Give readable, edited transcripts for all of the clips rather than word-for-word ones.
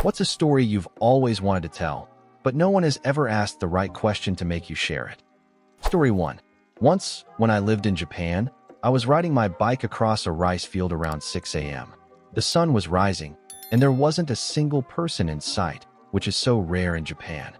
What's a story you've always wanted to tell, but no one has ever asked the right question to make you share it? Story 1. Once, when I lived in Japan, I was riding my bike across a rice field around 6 a.m. The sun was rising, and there wasn't a single person in sight, which is so rare in Japan.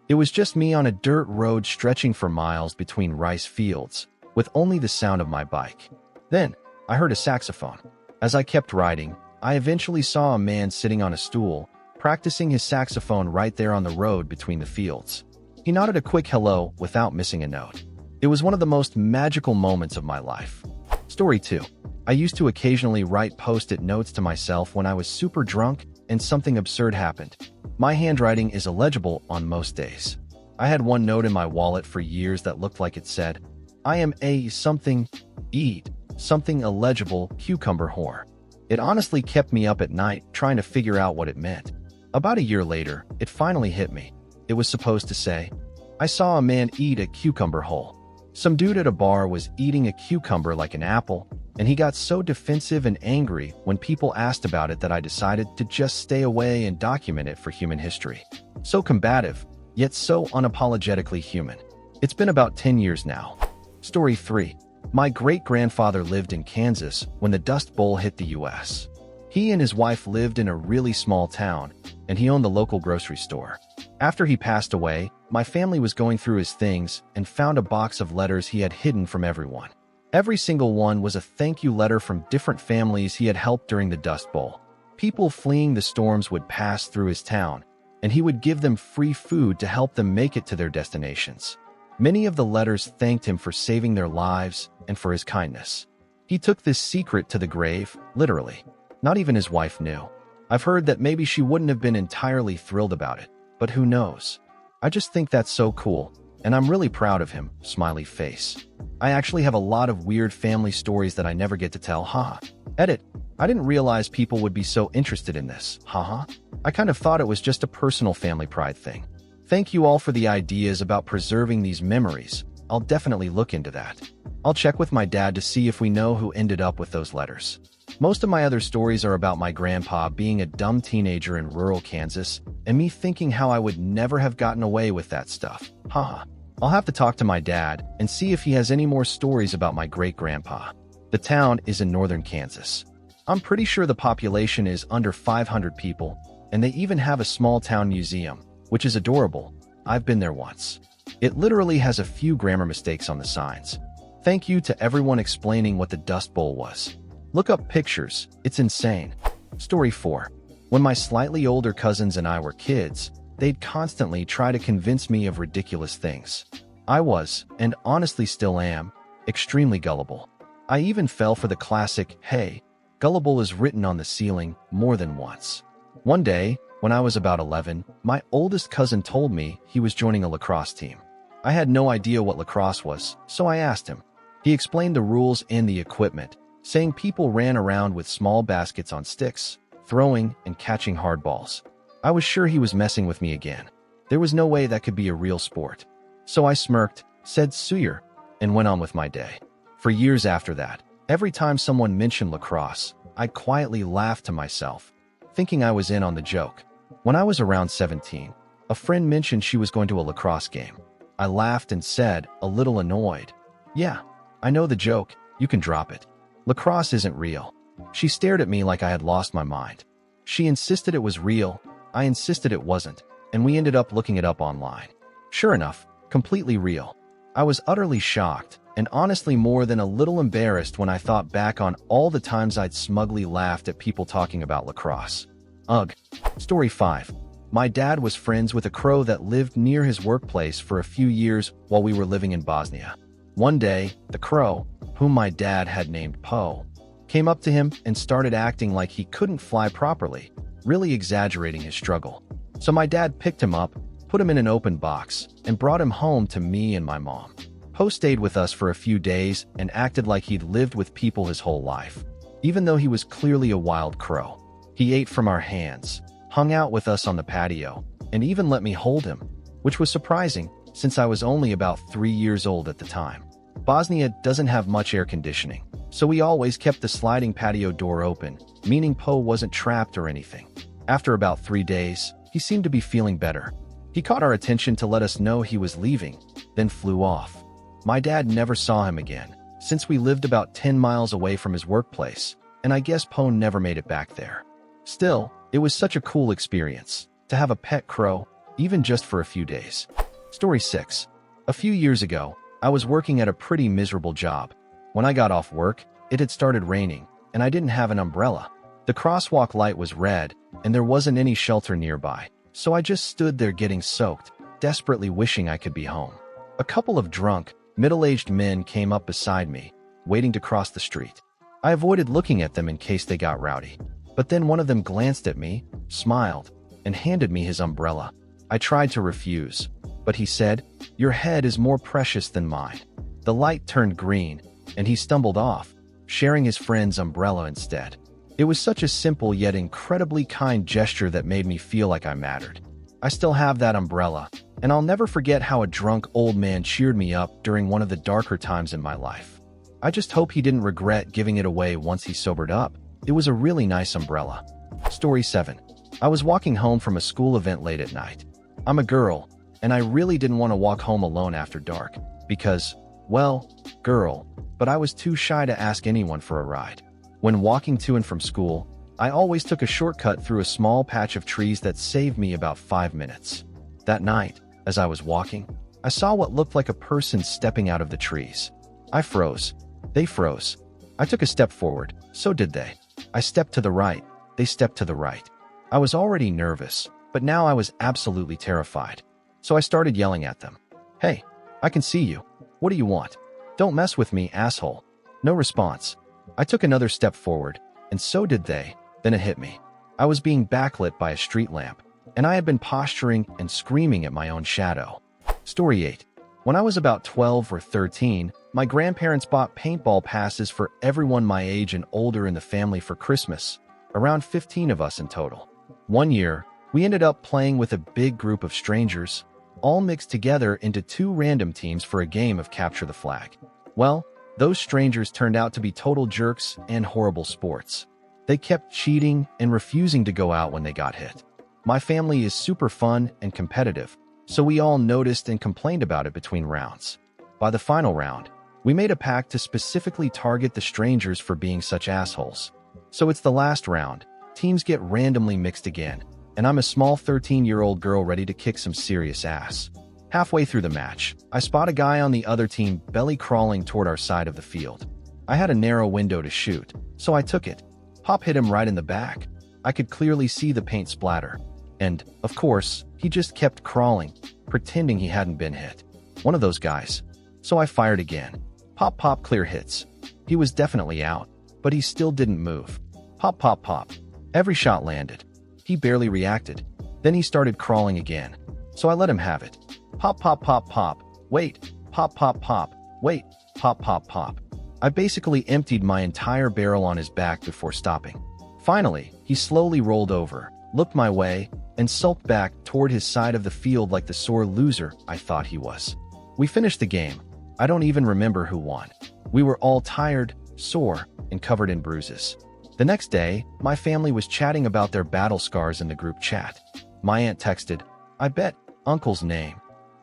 It was just me on a dirt road stretching for miles between rice fields, with only the sound of my bike. Then, I heard a saxophone. As I kept riding, I eventually saw a man sitting on a stool, practicing his saxophone right there on the road between the fields. He nodded a quick hello without missing a note. It was one of the most magical moments of my life. Story 2. I used to occasionally write post-it notes to myself when I was super drunk and something absurd happened. My handwriting is illegible on most days. I had one note in my wallet for years that looked like it said, "I am a something, eat, something illegible, cucumber whore." It honestly kept me up at night trying to figure out what it meant. About a year later, it finally hit me. It was supposed to say, "I saw a man eat a cucumber whole." Some dude at a bar was eating a cucumber like an apple, and he got so defensive and angry when people asked about it that I decided to just stay away and document it for human history. So combative, yet so unapologetically human. It's been about 10 years now. Story 3. My great-grandfather lived in Kansas when the Dust Bowl hit the U.S. He and his wife lived in a really small town, and he owned the local grocery store. After he passed away, my family was going through his things and found a box of letters he had hidden from everyone. Every single one was a thank you letter from different families he had helped during the Dust Bowl. People fleeing the storms would pass through his town, and he would give them free food to help them make it to their destinations. Many of the letters thanked him for saving their lives and for his kindness. He took this secret to the grave, literally. Not even his wife knew. I've heard that maybe she wouldn't have been entirely thrilled about it, but who knows? I just think that's so cool, and I'm really proud of him, smiley face. I actually have a lot of weird family stories that I never get to tell, haha. Edit. I didn't realize people would be so interested in this, haha. I kind of thought it was just a personal family pride thing. Thank you all for the ideas about preserving these memories. I'll definitely look into that. I'll check with my dad to see if we know who ended up with those letters. Most of my other stories are about my grandpa being a dumb teenager in rural Kansas and me thinking how I would never have gotten away with that stuff. Haha. I'll have to talk to my dad and see if he has any more stories about my great-grandpa. The town is in northern Kansas. I'm pretty sure the population is under 500 people, and they even have a small-town museum, which is adorable. I've been there once. It literally has a few grammar mistakes on the signs. Thank you to everyone explaining what the Dust Bowl was. Look up pictures. It's insane. Story 4. When my slightly older cousins and I were kids, they'd constantly try to convince me of ridiculous things. I was, and honestly still am, extremely gullible. I even fell for the classic, "Hey, gullible" is written on the ceiling more than once. One day, when I was about 11, my oldest cousin told me he was joining a lacrosse team. I had no idea what lacrosse was, so I asked him. He explained the rules and the equipment, saying people ran around with small baskets on sticks, throwing and catching hard balls. I was sure he was messing with me again. There was no way that could be a real sport. So I smirked, said "Suyer," and went on with my day. For years after that, every time someone mentioned lacrosse, I'd quietly laugh to myself, thinking I was in on the joke. When I was around 17, a friend mentioned she was going to a lacrosse game. I laughed and said, a little annoyed, "Yeah, I know the joke, you can drop it. Lacrosse isn't real." She stared at me like I had lost my mind. She insisted it was real, I insisted it wasn't, and we ended up looking it up online. Sure enough, completely real. I was utterly shocked, and honestly more than a little embarrassed when I thought back on all the times I'd smugly laughed at people talking about lacrosse. Ugh. Story 5. My dad was friends with a crow that lived near his workplace for a few years while we were living in Bosnia. One day, the crow, whom my dad had named Poe, came up to him and started acting like he couldn't fly properly, really exaggerating his struggle. So my dad picked him up, put him in an open box, and brought him home to me and my mom. Poe stayed with us for a few days and acted like he'd lived with people his whole life, even though he was clearly a wild crow. He ate from our hands, hung out with us on the patio, and even let me hold him, which was surprising since I was only about 3 years old at the time. Bosnia doesn't have much air conditioning, so we always kept the sliding patio door open, meaning Poe wasn't trapped or anything. After about 3 days, he seemed to be feeling better. He caught our attention to let us know he was leaving, then flew off. My dad never saw him again, since we lived about 10 miles away from his workplace, and I guess Poe never made it back there. Still, it was such a cool experience to have a pet crow, even just for a few days. Story 6. A few years ago, I was working at a pretty miserable job. When I got off work, it had started raining, and I didn't have an umbrella. The crosswalk light was red, and there wasn't any shelter nearby, so I just stood there getting soaked, desperately wishing I could be home. A couple of drunk, middle-aged men came up beside me, waiting to cross the street. I avoided looking at them in case they got rowdy, but then one of them glanced at me, smiled, and handed me his umbrella. I tried to refuse, but he said, "Your head is more precious than mine." The light turned green, and he stumbled off, sharing his friend's umbrella instead. It was such a simple yet incredibly kind gesture that made me feel like I mattered. I still have that umbrella, and I'll never forget how a drunk old man cheered me up during one of the darker times in my life. I just hope he didn't regret giving it away once he sobered up. It was a really nice umbrella. Story 7. I was walking home from a school event late at night. I'm a girl, and I really didn't want to walk home alone after dark because, well, girl, but I was too shy to ask anyone for a ride. When walking to and from school, I always took a shortcut through a small patch of trees that saved me about 5 minutes. That night, as I was walking, I saw what looked like a person stepping out of the trees. I froze. They froze. I took a step forward, so did they. I stepped to the right. They stepped to the right. I was already nervous, but now I was absolutely terrified. So I started yelling at them. "Hey, I can see you. What do you want? Don't mess with me, asshole." No response. I took another step forward, and so did they. Then it hit me. I was being backlit by a street lamp, and I had been posturing and screaming at my own shadow. Story 8. When I was about 12 or 13, my grandparents bought paintball passes for everyone my age and older in the family for Christmas, around 15 of us in total. One year, we ended up playing with a big group of strangers, all mixed together into 2 random teams for a game of capture the flag. Well, those strangers turned out to be total jerks and horrible sports. They kept cheating and refusing to go out when they got hit. My family is super fun and competitive, so we all noticed and complained about it between rounds. By the final round, we made a pact to specifically target the strangers for being such assholes. So it's the last round, teams get randomly mixed again, and I'm a small 13-year-old girl ready to kick some serious ass. Halfway through the match, I spot a guy on the other team belly crawling toward our side of the field. I had a narrow window to shoot, so I took it. Pop hit him right in the back. I could clearly see the paint splatter. And, of course, he just kept crawling, pretending he hadn't been hit. One of those guys. So I fired again. Pop, pop, clear hits. He was definitely out, but he still didn't move. Pop, pop, pop. Every shot landed. He barely reacted. Then he started crawling again. So I let him have it. Pop, pop, pop, pop. Wait. Pop, pop, pop. Wait. Pop, pop, pop. I basically emptied my entire barrel on his back before stopping. Finally, he slowly rolled over, looked my way, and sulked back toward his side of the field like the sore loser I thought he was. We finished the game. I don't even remember who won. We were all tired, sore, and covered in bruises. The next day, my family was chatting about their battle scars in the group chat. My aunt texted, "I bet Uncle's name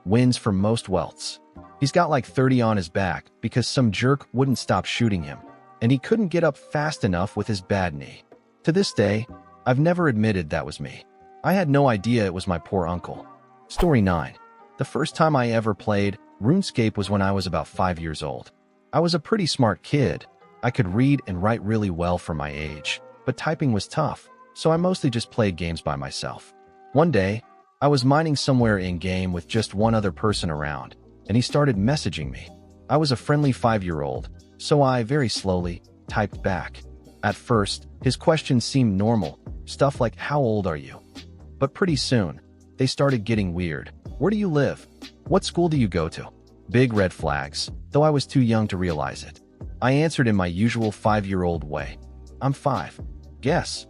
wins for most welts. He's got like 30 on his back because some jerk wouldn't stop shooting him, and he couldn't get up fast enough with his bad knee." To this day, I've never admitted that was me. I had no idea it was my poor uncle. Story 9. The first time I ever played RuneScape was when I was about 5 years old. I was a pretty smart kid. I could read and write really well for my age, but typing was tough, so I mostly just played games by myself. One day, I was mining somewhere in-game with just one other person around, and he started messaging me. I was a friendly 5-year-old, so I, very slowly, typed back. At first, his questions seemed normal, stuff like, "How old are you?" But pretty soon, they started getting weird. "Where do you live? What school do you go to?" Big red flags, though I was too young to realize it. I answered in my usual 5-year-old way. "I'm 5. Guess."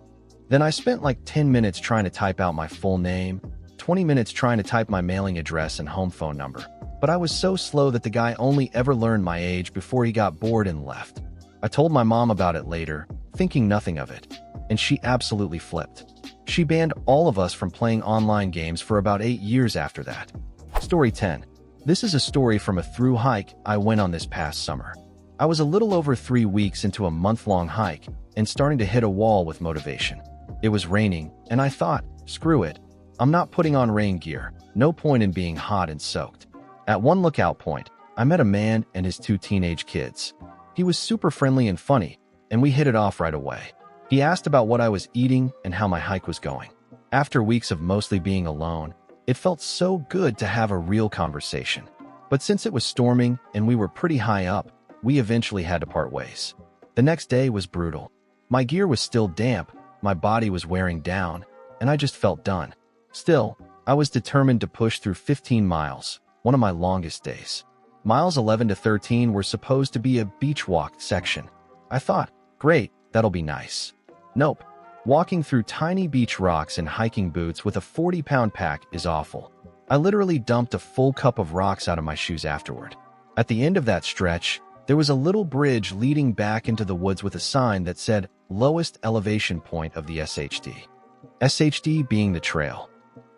Then I spent like 10 minutes trying to type out my full name, 20 minutes trying to type my mailing address and home phone number. But I was so slow that the guy only ever learned my age before he got bored and left. I told my mom about it later, thinking nothing of it, and she absolutely flipped. She banned all of us from playing online games for about 8 years after that. Story 10. This is a story from a through hike I went on this past summer. I was a little over 3 weeks into a month-long hike and starting to hit a wall with motivation. It was raining, and I thought, screw it. I'm not putting on rain gear. No point in being hot and soaked. At one lookout point, I met a man and his 2 teenage kids. He was super friendly and funny, and we hit it off right away. He asked about what I was eating and how my hike was going. After weeks of mostly being alone, it felt so good to have a real conversation. But since it was storming and we were pretty high up, we eventually had to part ways. The next day was brutal. My gear was still damp, my body was wearing down, and I just felt done. Still, I was determined to push through 15 miles, one of my longest days. Miles 11 to 13 were supposed to be a beach walk section. I thought, great, that'll be nice. Nope. Walking through tiny beach rocks in hiking boots with a 40-pound pack is awful. I literally dumped a full cup of rocks out of my shoes afterward. At the end of that stretch, there was a little bridge leading back into the woods with a sign that said, lowest elevation point of the SHD. SHD being the trail.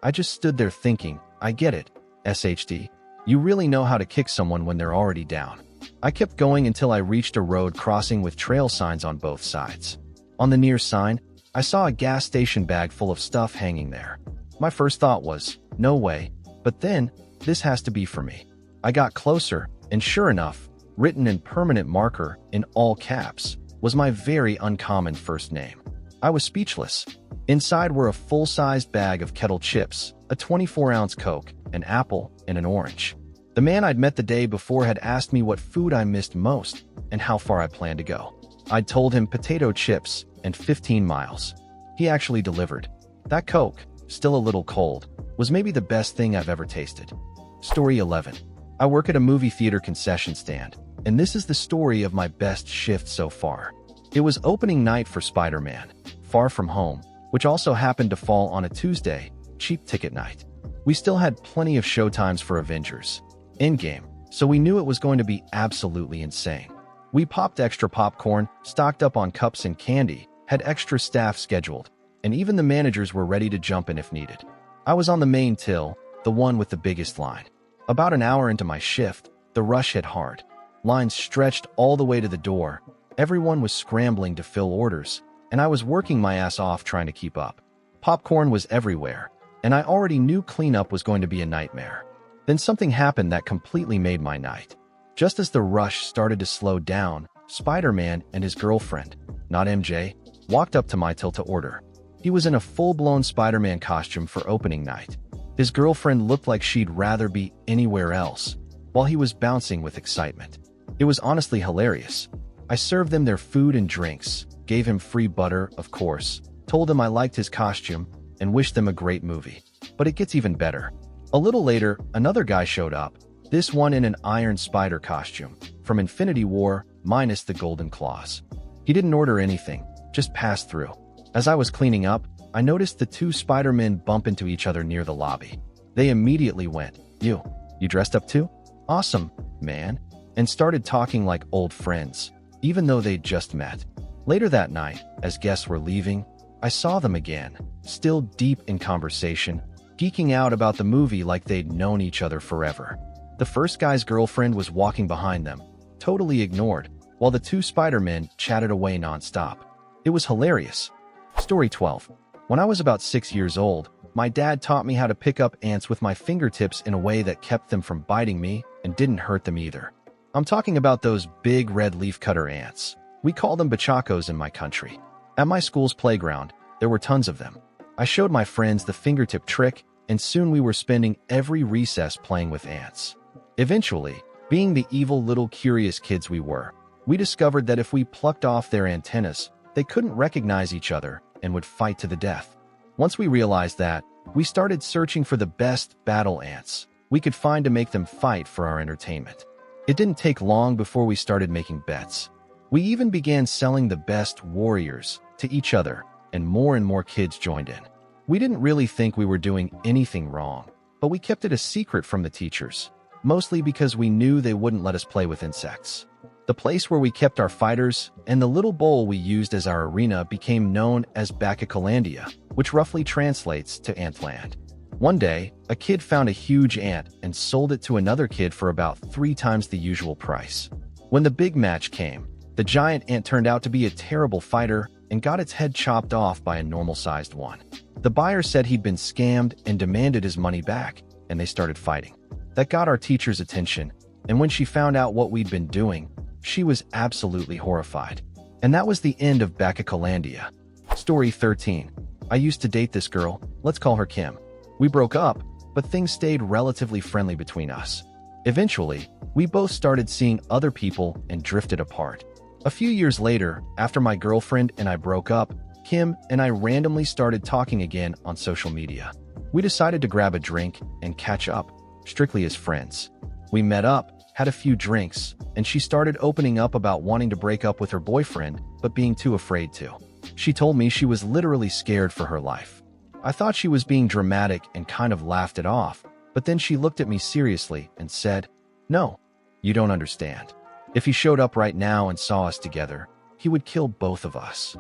I just stood there thinking, I get it, SHD. You really know how to kick someone when they're already down. I kept going until I reached a road crossing with trail signs on both sides. On the near sign, I saw a gas station bag full of stuff hanging there. My first thought was, no way, but then, this has to be for me. I got closer, and sure enough, written in permanent marker, in all caps, was my very uncommon first name. I was speechless. Inside were a full-sized bag of kettle chips, a 24-ounce Coke, an apple, and an orange. The man I'd met the day before had asked me what food I missed most and how far I planned to go. I'd told him potato chips and 15 miles. He actually delivered. That Coke, still a little cold, was maybe the best thing I've ever tasted. Story 11. I work at a movie theater concession stand, and this is the story of my best shift so far. It was opening night for Spider-Man, Far From Home, which also happened to fall on a Tuesday, cheap ticket night. We still had plenty of showtimes for Avengers Endgame, so we knew it was going to be absolutely insane. We popped extra popcorn, stocked up on cups and candy, had extra staff scheduled, and even the managers were ready to jump in if needed. I was on the main till, the one with the biggest line. About an hour into my shift, the rush hit hard. Lines stretched all the way to the door. Everyone was scrambling to fill orders, and I was working my ass off trying to keep up. Popcorn was everywhere, and I already knew cleanup was going to be a nightmare. Then something happened that completely made my night. Just as the rush started to slow down, Spider-Man and his girlfriend, not MJ, walked up to my till to order. He was in a full-blown Spider-Man costume for opening night. His girlfriend looked like she'd rather be anywhere else, while he was bouncing with excitement. It was honestly hilarious. I served them their food and drinks, gave him free butter, of course, told them I liked his costume, and wished them a great movie. But it gets even better. A little later, another guy showed up, this one in an Iron Spider costume, from Infinity War, minus the golden claws. He didn't order anything, just passed through. As I was cleaning up, I noticed the 2 Spider-Men bump into each other near the lobby. They immediately went, You dressed up too? Awesome, man. And started talking like old friends, even though they'd just met. Later that night, as guests were leaving, I saw them again, still deep in conversation, geeking out about the movie like they'd known each other forever. The first guy's girlfriend was walking behind them, totally ignored, while the 2 Spider-Men chatted away nonstop. It was hilarious. Story 12. When I was about 6 years old, my dad taught me how to pick up ants with my fingertips in a way that kept them from biting me and didn't hurt them either. I'm talking about those big red leafcutter ants. We call them bachacos in my country. At my school's playground, there were tons of them. I showed my friends the fingertip trick, and soon we were spending every recess playing with ants. Eventually, being the evil little curious kids we were, we discovered that if we plucked off their antennas, they couldn't recognize each other and would fight to the death. Once we realized that, we started searching for the best battle ants we could find to make them fight for our entertainment. It didn't take long before we started making bets. We even began selling the best warriors to each other, and more kids joined in. We didn't really think we were doing anything wrong, but we kept it a secret from the teachers, mostly because we knew they wouldn't let us play with insects. The place where we kept our fighters and the little bowl we used as our arena became known as Bacacalandia, which roughly translates to Antland. One day, a kid found a huge ant and sold it to another kid for about 3 times the usual price. When the big match came, the giant ant turned out to be a terrible fighter and got its head chopped off by a normal-sized one. The buyer said he'd been scammed and demanded his money back, and they started fighting. That got our teacher's attention, and when she found out what we'd been doing, she was absolutely horrified. And that was the end of Baccacolandia. Story 13. I used to date this girl, let's call her Kim. We broke up, but things stayed relatively friendly between us. Eventually, we both started seeing other people and drifted apart. A few years later, after my girlfriend and I broke up, Kim and I randomly started talking again on social media. We decided to grab a drink and catch up, strictly as friends. We met up, had a few drinks, and she started opening up about wanting to break up with her boyfriend, but being too afraid to. She told me she was literally scared for her life. I thought she was being dramatic and kind of laughed it off, but then she looked at me seriously and said, "No, you don't understand. If he showed up right now and saw us together, he would kill both of us."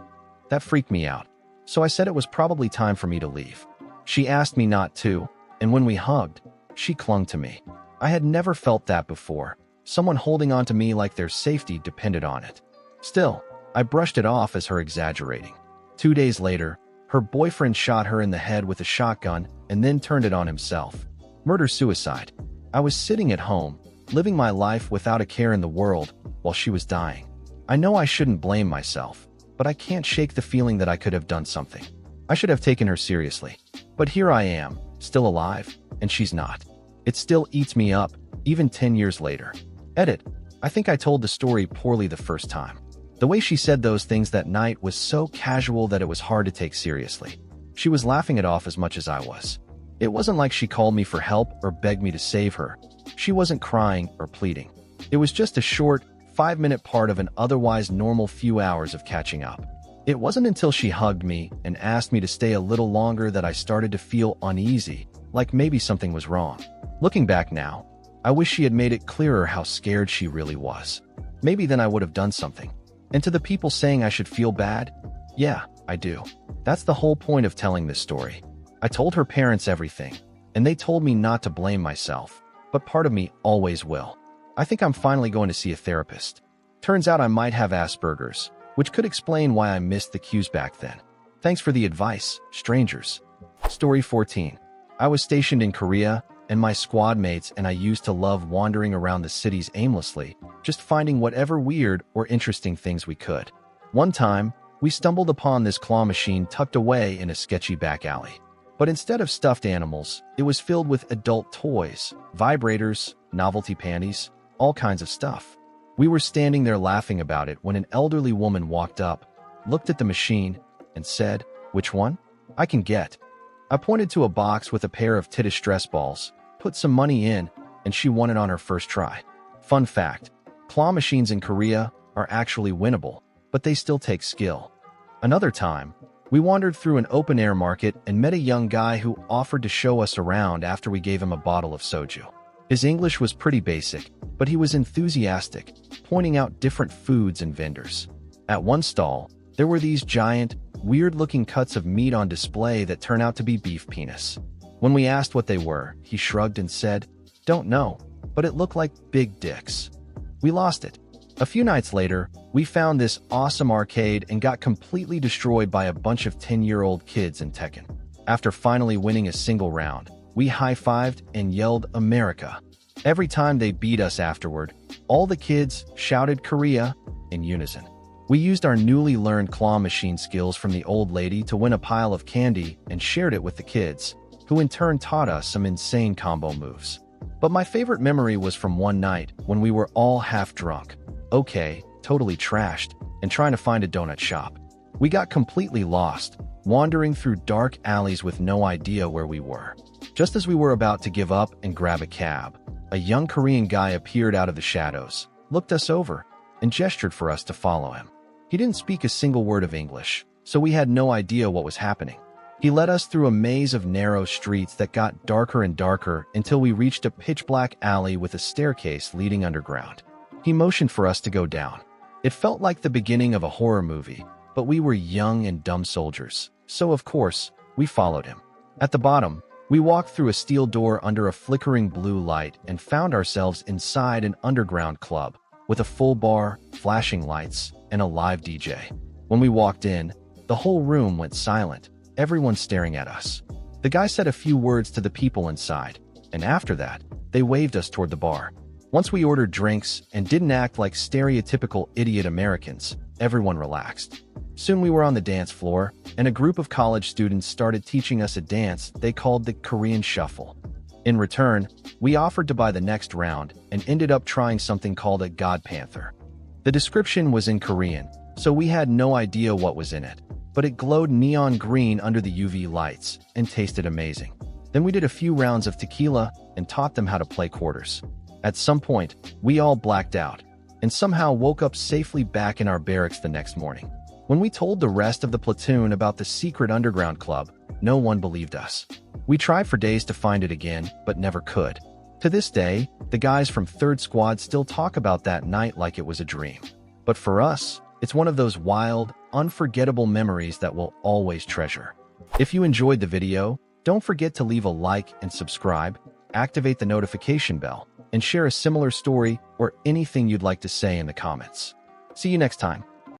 That freaked me out, so I said it was probably time for me to leave. She asked me not to, and when we hugged, she clung to me. I had never felt that before, someone holding on to me like their safety depended on it. Still, I brushed it off as her exaggerating. 2 days later, her boyfriend shot her in the head with a shotgun and then turned it on himself. Murder-suicide. I was sitting at home, living my life without a care in the world, while she was dying. I know I shouldn't blame myself, but I can't shake the feeling that I could have done something. I should have taken her seriously. But here I am, still alive, and she's not. It still eats me up, even 10 years later. Edit. I think I told the story poorly the first time. The way she said those things that night was so casual that it was hard to take seriously. She was laughing it off as much as I was. It wasn't like she called me for help or begged me to save her. She wasn't crying or pleading. It was just a short, 5-minute part of an otherwise normal few hours of catching up. It wasn't until she hugged me and asked me to stay a little longer that I started to feel uneasy, like maybe something was wrong. Looking back now, I wish she had made it clearer how scared she really was. Maybe then I would have done something. And to the people saying I should feel bad, yeah, I do. That's the whole point of telling this story. I told her parents everything, and they told me not to blame myself, but part of me always will. I think I'm finally going to see a therapist. Turns out I might have Asperger's, which could explain why I missed the cues back then. Thanks for the advice, strangers. Story 14. I was stationed in Korea, and my squad mates and I used to love wandering around the cities aimlessly, just finding whatever weird or interesting things we could. One time, we stumbled upon this claw machine tucked away in a sketchy back alley. But instead of stuffed animals, it was filled with adult toys, vibrators, novelty panties, all kinds of stuff. We were standing there laughing about it when an elderly woman walked up, looked at the machine, and said, "Which one? I can get." I pointed to a box with a pair of tennis stress balls, put some money in, and she won it on her first try. Fun fact, claw machines in Korea are actually winnable, but they still take skill. Another time, we wandered through an open-air market and met a young guy who offered to show us around after we gave him a bottle of soju. His English was pretty basic, but he was enthusiastic, pointing out different foods and vendors. At one stall, there were these giant, weird-looking cuts of meat on display that turned out to be beef penis. When we asked what they were, he shrugged and said, "Don't know, but it looked like big dicks." We lost it. A few nights later, we found this awesome arcade and got completely destroyed by a bunch of 10-year-old kids in Tekken. After finally winning a single round, we high-fived and yelled America. Every time they beat us afterward, all the kids shouted Korea in unison. We used our newly learned claw machine skills from the old lady to win a pile of candy and shared it with the kids, who in turn taught us some insane combo moves. But my favorite memory was from one night when we were all half drunk, okay, totally trashed, and trying to find a donut shop. We got completely lost, wandering through dark alleys with no idea where we were. Just as we were about to give up and grab a cab, a young Korean guy appeared out of the shadows, looked us over, and gestured for us to follow him. He didn't speak a single word of English, so we had no idea what was happening. He led us through a maze of narrow streets that got darker and darker until we reached a pitch-black alley with a staircase leading underground. He motioned for us to go down. It felt like the beginning of a horror movie, but we were young and dumb soldiers, so of course, We followed him. At the bottom, we walked through a steel door under a flickering blue light and found ourselves inside an underground club with a full bar, flashing lights, and a live DJ. When we walked in, the whole room went silent, everyone staring at us. The guy said a few words to the people inside, and after that, they waved us toward the bar. Once we ordered drinks and didn't act like stereotypical idiot Americans, everyone relaxed. Soon we were on the dance floor, and a group of college students started teaching us a dance they called the Korean Shuffle. In return, we offered to buy the next round and ended up trying something called a God Panther. The description was in Korean, so we had no idea what was in it, but it glowed neon green under the UV lights and tasted amazing. Then we did a few rounds of tequila and taught them how to play quarters. At some point, we all blacked out and somehow woke up safely back in our barracks the next morning. When we told the rest of the platoon about the secret underground club, no one believed us. We tried for days to find it again, but never could. To this day, the guys from 3rd Squad still talk about that night like it was a dream. But for us, it's one of those wild, unforgettable memories that we'll always treasure. If you enjoyed the video, don't forget to leave a like and subscribe, activate the notification bell, and share a similar story or anything you'd like to say in the comments. See you next time.